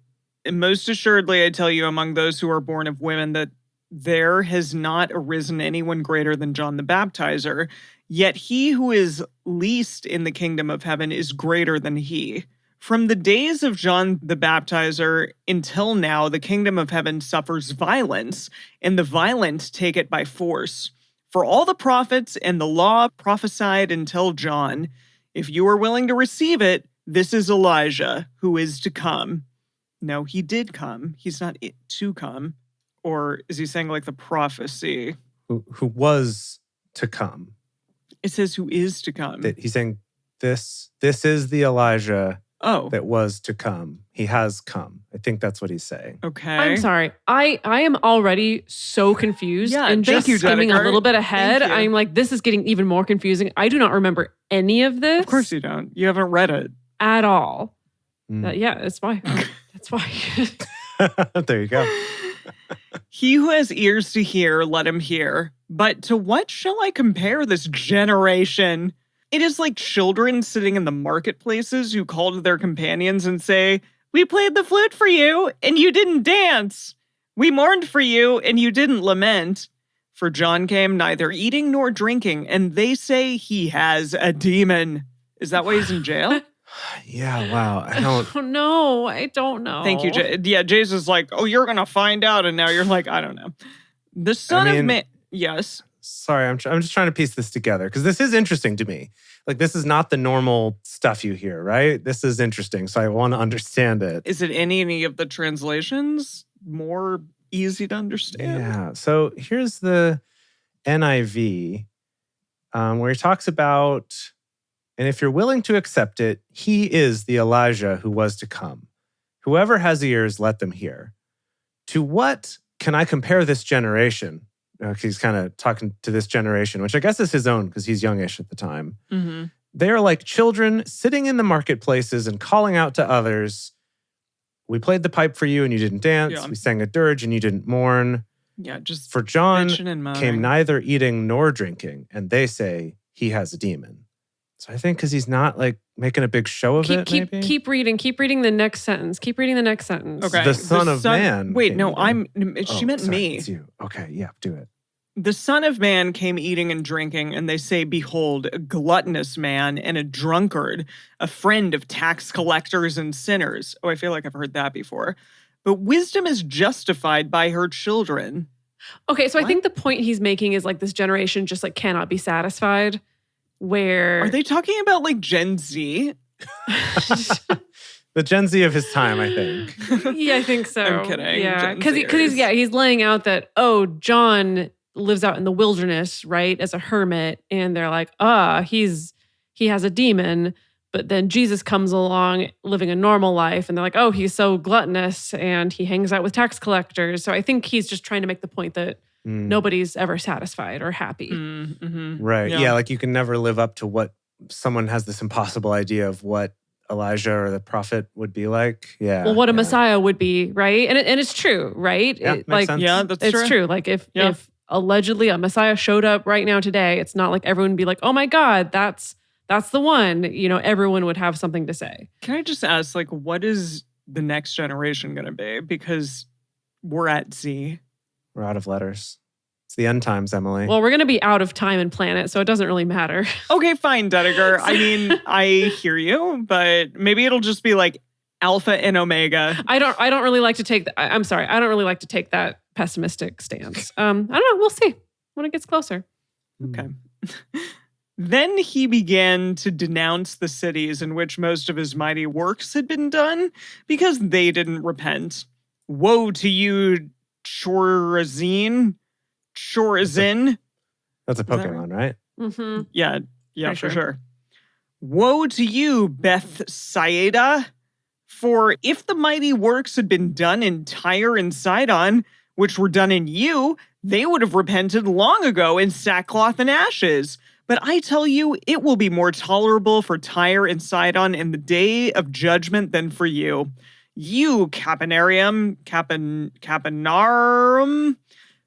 most assuredly I tell you among those who are born of women that there has not arisen anyone greater than John the Baptizer, yet he who is least in the kingdom of heaven is greater than he. From the days of John the Baptizer until now, the kingdom of heaven suffers violence, and the violent take it by force. For all the prophets and the law prophesied until John. If you are willing to receive it, this is Elijah, who is to come. No, he did come. He's not to come. Or is he saying like the prophecy? Who was to come. It says who is to come. He's saying this is the Elijah that was to come. He has come. I think that's what he's saying. Okay. I'm sorry. I am already so confused. Yeah, and just skimming a little bit ahead, Thank you. I'm like, this is getting even more confusing. I do not remember any of this. Of course you don't. You haven't read it. At all. Mm. Yeah, that's why. That's why. There you go. He who has ears to hear, let him hear. But to what shall I compare this generation? It is like children sitting in the marketplaces who call to their companions and say, we played the flute for you, and you didn't dance. We mourned for you, and you didn't lament. For John came neither eating nor drinking, and they say he has a demon. Is that why he's in jail? Yeah, wow. I don't know. I don't know. Thank you, Jay. Yeah, Jay's is like, oh, you're going to find out. And now you're like, I don't know. The Son of Man. Yes. Sorry, I'm just trying to piece this together because this is interesting to me. Like, this is not the normal stuff you hear, right? This is interesting. So I want to understand it. Is it any of the translations more easy to understand? Yeah. So here's the NIV where he talks about, and if you're willing to accept it, he is the Elijah who was to come, Whoever has ears, let them hear. To what can I compare this generation? He's kind of talking to this generation, which I guess is his own because he's youngish at the time. Mm-hmm. They are like children sitting in the marketplaces and calling out to others. We played the pipe for you and you didn't dance. Yeah. We sang a dirge and you didn't mourn. Yeah, just For John bitching and moaning. came neither eating nor drinking, and they say he has a demon. So I think because he's not like making a big show of it, maybe? Keep reading the next sentence. Keep reading the next sentence. Okay. The Son of Man. Wait, came no, eating. she meant sorry, me. It's you. Okay, yeah, do it. The Son of Man came eating and drinking, and they say, behold, a gluttonous man and a drunkard, a friend of tax collectors and sinners. Oh, I feel like I've heard that before. But wisdom is justified by her children. Okay, so What? I think the point he's making is like this generation just like cannot be satisfied. Where Are they talking about like Gen Z? The Gen Z of his time, I think. Yeah, I think so. I'm kidding. Yeah, Gen because Zers. he's laying out that John lives out in the wilderness, right, as a hermit, and they're like, he has a demon. But then Jesus comes along living a normal life, and they're like, he's so gluttonous, and he hangs out with tax collectors. So I think he's just trying to make the point that nobody's ever satisfied or happy. Mm-hmm. Right. Yeah, like you can never live up to what someone has this impossible idea of what Elijah or the prophet would be like. Yeah. Well, what a Messiah would be, right? And it's true, right? Yeah, makes sense. Yeah, that's it's true. true. Like if allegedly a Messiah showed up right now today, it's not like everyone would be like, oh my God, that's the one. Everyone would have something to say. Can I just ask, like, what is the next generation going to be? Because we're at Z. We're out of letters. It's the end times, Emily. Well, we're going to be out of time and planet, so it doesn't really matter. Okay, fine, Dedeker. I mean, I hear you, but maybe it'll just be like Alpha and Omega. I don't really like to take I'm sorry. I don't really like to take that pessimistic stance. I don't know. We'll see when it gets closer. Okay. Then he began to denounce the cities in which most of his mighty works had been done because they didn't repent. Woe to you, Chorazin. That's a Pokemon, right? Mm-hmm. Yeah, For for sure. sure. Woe to you, Bethsaida. For if the mighty works had been done in Tyre and Sidon, which were done in you, they would have repented long ago in sackcloth and ashes. But I tell you, it will be more tolerable for Tyre and Sidon in the day of judgment than for you. You, Capernaum,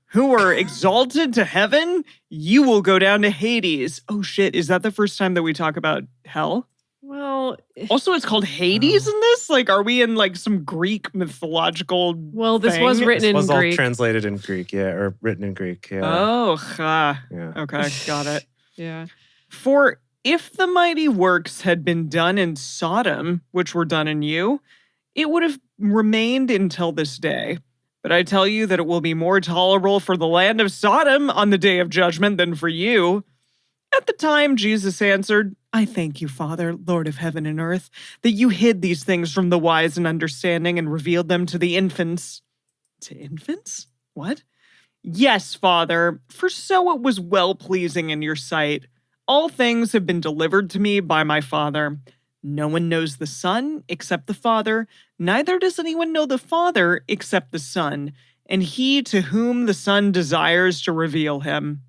who are exalted to heaven, you will go down to Hades. Oh shit, is that the first time that we talk about hell? Well, Also, it's called Hades in this? Like, are we in like some Greek mythological this thing? was written This in was Greek. all translated in Greek, or written in Greek. Yeah. Oh, Yeah. okay, got it. Yeah. For if the mighty works had been done in Sodom, which were done in you, it would have remained until this day. But I tell you that it will be more tolerable for the land of Sodom on the day of judgment than for you. At the time, Jesus answered, I thank you, Father, Lord of heaven and earth, that you hid these things from the wise and understanding and revealed them to the infants. To infants? What? Yes, Father, for so it was well-pleasing in your sight. All things have been delivered to me by my Father. No one knows the Son except the Father, neither does anyone know the Father except the Son, and he to whom the Son desires to reveal him.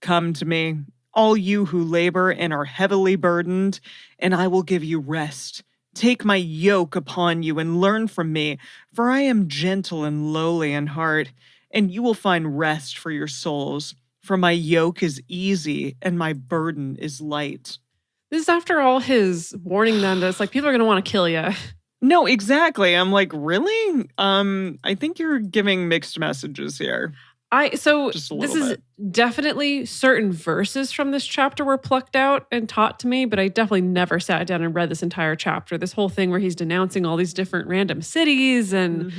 Come to me, all you who labor and are heavily burdened, and I will give you rest. Take my yoke upon you and learn from me, for I am gentle and lowly in heart, and you will find rest for your souls. For my yoke is easy and my burden is light. This is after all his warning them that it's like people are going to want to kill you. No, exactly. I'm like, really? I think you're giving mixed messages here. Just a This little is bit. definitely certain verses from this chapter were plucked out and taught to me, but I definitely never sat down and read this entire chapter. This whole thing where he's denouncing all these different random cities and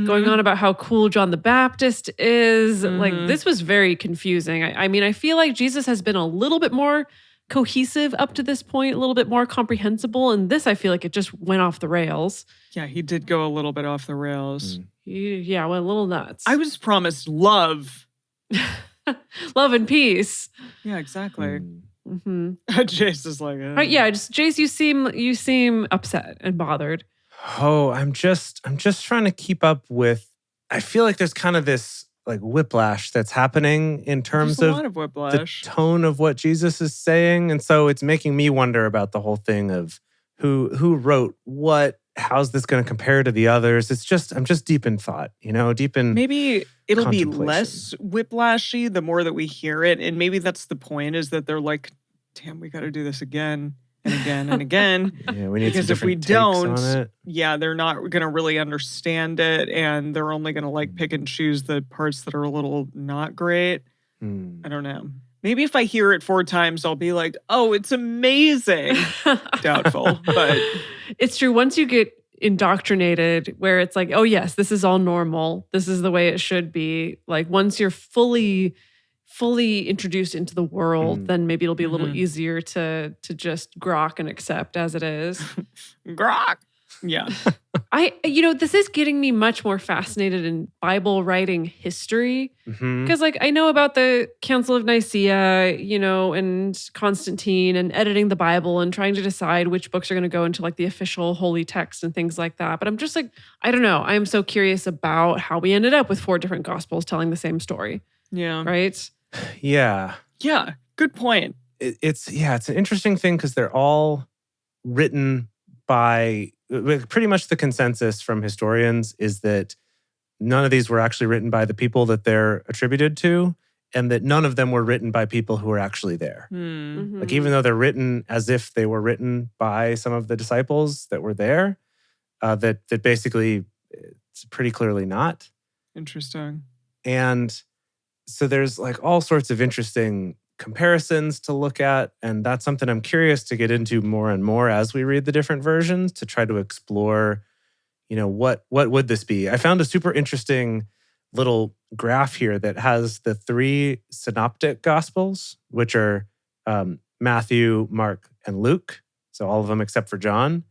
going on about how cool John the Baptist is. Like, this was very confusing. I mean, I feel like Jesus has been a little bit more cohesive up to this point, a little bit more comprehensible. And this, I feel like it just went off the rails. Yeah, he did go a little bit off the rails. Yeah, went a little nuts. I was promised love. Love and peace. Yeah, exactly. Mm-hmm. Jace is like, Yeah, just Jace, you seem upset and bothered. Oh, I'm just trying to keep up with. I feel like there's kind of this like whiplash that's happening in terms There's a of lot of the whiplash. tone of what Jesus is saying, and so it's making me wonder about the whole thing of who wrote what. How's this going to compare to the others? I'm just deep in thought, deep in Maybe it'll be contemplation. less whiplashy the more that we hear it. And maybe that's the point, is that they're like, damn, we got to do this again and again and again. Yeah, we need Because some if we different takes on don't, it. they're not going to really understand it. And they're only going to like pick and choose the parts that are a little not great. I don't know. Maybe if I hear it 4 times, I'll be like, oh, it's amazing. Doubtful, but it's true. Once you get indoctrinated where it's like, oh yes, this is all normal. This is the way it should be. Like once you're fully introduced into the world, then maybe it'll be a little easier to just grok and accept as it is. Grok. Yeah. This is getting me much more fascinated in Bible writing history. Because I know about the Council of Nicaea, and Constantine and editing the Bible and trying to decide which books are going to go into like the official holy text and things like that. But I'm just like, I don't know. I'm so curious about how we ended up with 4 different gospels telling the same story. Yeah. Right? Yeah. Good point. It's an interesting thing because they're all written by pretty much the consensus from historians is that none of these were actually written by the people that they're attributed to, and that none of them were written by people who were actually there. Like even though they're written as if they were written by some of the disciples that were there, that basically it's pretty clearly not. Interesting. And so there's like all sorts of interesting comparisons to look at, and that's something I'm curious to get into more and more as we read the different versions to try to explore, what would this be? I found a super interesting little graph here that has the 3 synoptic gospels, which are Matthew, Mark, and Luke. So all of them except for John.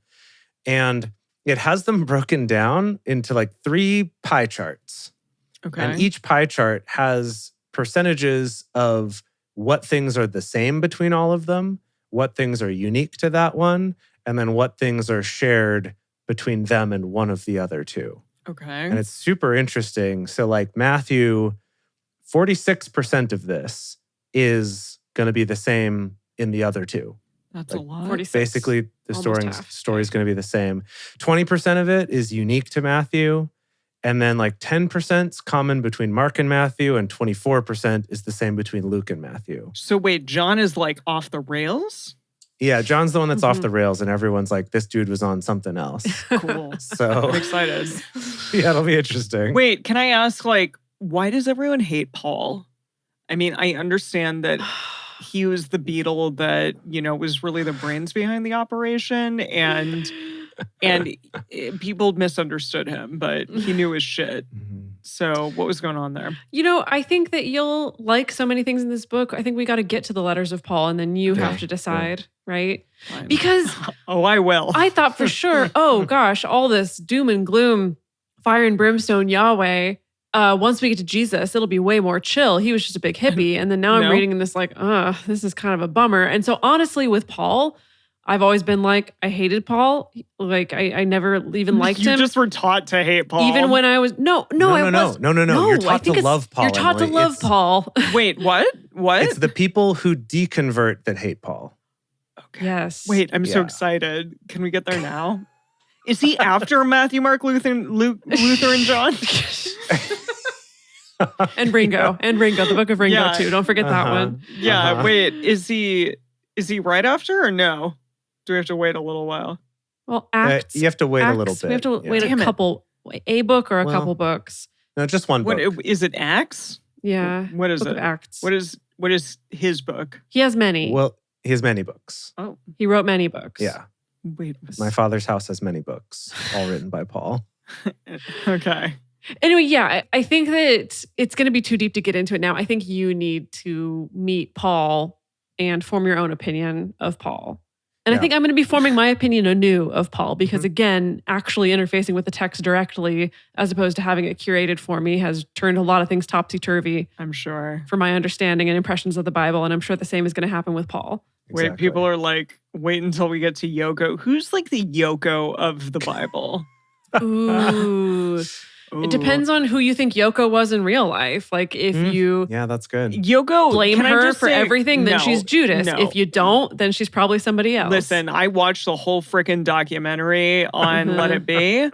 And it has them broken down into like 3 pie charts. Okay. And each pie chart has percentages of what things are the same between all of them, what things are unique to that one, and then what things are shared between them and one of the other 2. Okay. And it's super interesting. So like Matthew, 46% of this is going to be the same in the other 2. That's a lot. 46. Basically, the Almost story is going to be the same. 20% of it is unique to Matthew. And then like 10% is common between Mark and Matthew, and 24% is the same between Luke and Matthew. So wait, John is like off the rails? Yeah, John's the one that's off the rails, and everyone's like, this dude was on something else. Cool. So I'm excited. Yeah, it'll be interesting. Wait, can I ask, like, why does everyone hate Paul? I mean, I understand that he was the beetle that, was really the brains behind the operation, and people misunderstood him, but he knew his shit. So what was going on there? I think that you'll like so many things in this book. I think we got to get to the letters of Paul, and then you have to decide, right? Fine. Because I will. I thought for sure, oh gosh, all this doom and gloom, fire and brimstone Yahweh. Once we get to Jesus, it'll be way more chill. He was just a big hippie. And then now I'm reading this like, this is kind of a bummer. And so honestly, with Paul, I've always been like, I hated Paul. Like, I never even liked him. You just were taught to hate Paul. Even when I was, no. You're taught to love Paul. You're taught to love Paul. Wait, what? What? It's the people who deconvert that hate Paul. Okay. Yes. Wait, I'm so excited. Can we get there now? Is he after Matthew, Mark, Luther, and John? And Ringo. The book of Ringo too. Don't forget that one. Yeah, wait, is he right after or no? Do we have to wait a little while? Well, Acts. You have to wait a little bit. We have to wait a couple, a book or a couple books. No, just one book. What, is it Acts? Yeah. What is book it? Of Acts. What is his book? He has many. Well, he has many books. Oh. He wrote many books. Yeah. Wait. My father's house has many books, all written by Paul. Okay. Anyway, yeah, I think that it's going to be too deep to get into it now. I think you need to meet Paul and form your own opinion of Paul. And I think I'm going to be forming my opinion anew of Paul because, again, actually interfacing with the text directly as opposed to having it curated for me has turned a lot of things topsy-turvy. I'm sure. For my understanding and impressions of the Bible. And I'm sure the same is going to happen with Paul. Wait, people are like, wait until we get to Yoko. Who's like the Yoko of the Bible? Ooh. It depends on who you think Yoko was in real life. Like if you Yeah, that's good. Yoko, blame can I her just for say- everything, then No, she's Judas. no. If you don't, then she's probably somebody else. Listen, I watched the whole freaking documentary on Let It Be,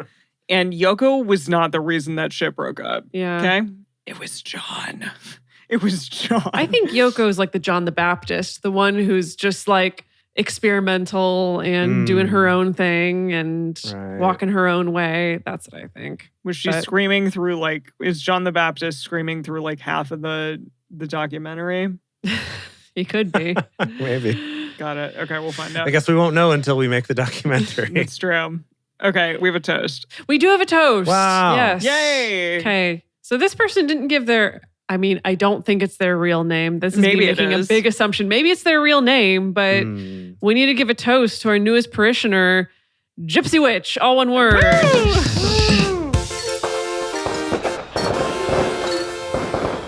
and Yoko was not the reason that shit broke up. Yeah. Okay? It was John. It was John. I think Yoko is like the John the Baptist, the one who's just like experimental and doing her own thing and walking her own way. That's what I think. Was she screaming through like, is John the Baptist screaming through like half of the documentary? He could be. Maybe. Got it. Okay, we'll find out. I guess we won't know until we make the documentary. It's true. Okay, we have a toast. We do have a toast. Wow. Yes. Yay. Okay. So this person didn't give their, I mean, I don't think it's their real name. This is Maybe me it making a is. big assumption. Maybe it's their real name, but we need to give a toast to our newest parishioner, Gypsy Witch, all one word.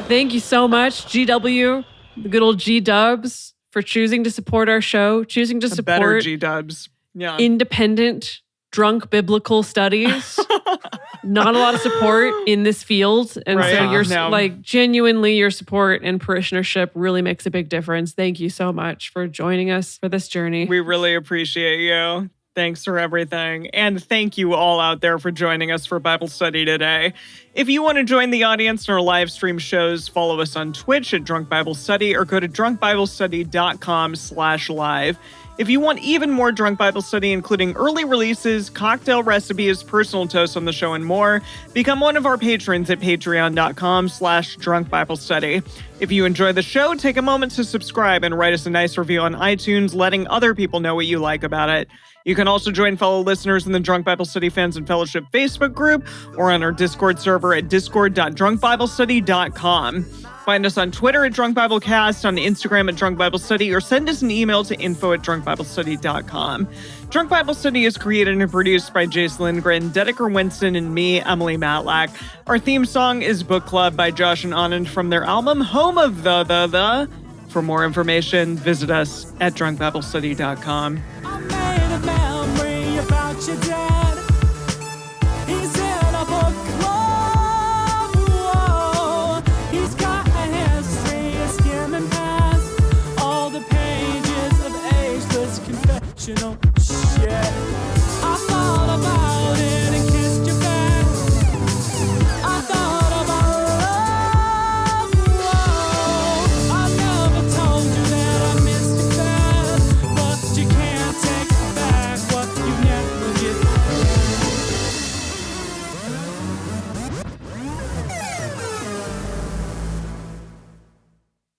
Thank you so much, GW, the good old G-dubs, for choosing to support our show, choosing to The better support G-dubs. Yeah. independent, drunk biblical studies. Not a lot of support in this field. And Right. so you're No. like genuinely your support and parishionership really makes a big difference. Thank you so much for joining us for this journey. We really appreciate you. Thanks for everything. And thank you all out there for joining us for Bible study today. If you want to join the audience in our live stream shows, follow us on Twitch at Drunk Bible Study or go to drunkbiblestudy.com/live. If you want even more Drunk Bible Study, including early releases, cocktail recipes, personal toasts on the show, and more, become one of our patrons at patreon.com/Drunk Bible Study. If you enjoy the show, take a moment to subscribe and write us a nice review on iTunes, letting other people know what you like about it. You can also join fellow listeners in the Drunk Bible Study Fans and Fellowship Facebook group or on our Discord server at discord.drunkbiblestudy.com. Find us on Twitter at Drunk Bible Cast, on Instagram at Drunk Bible Study, or send us an email to info@drunkbiblestudy.com. Drunk Bible Study is created and produced by Jace Lindgren, Dedeker Winston, and me, Emily Matlack. Our theme song is Book Club by Josh and Anand from their album Home of the. For more information, visit us at drunkbiblestudy.com. I made a memory about your dad. He's in a book club. Whoa. He's got a history of skimming past all the pages of ageless confessional shit. I thought about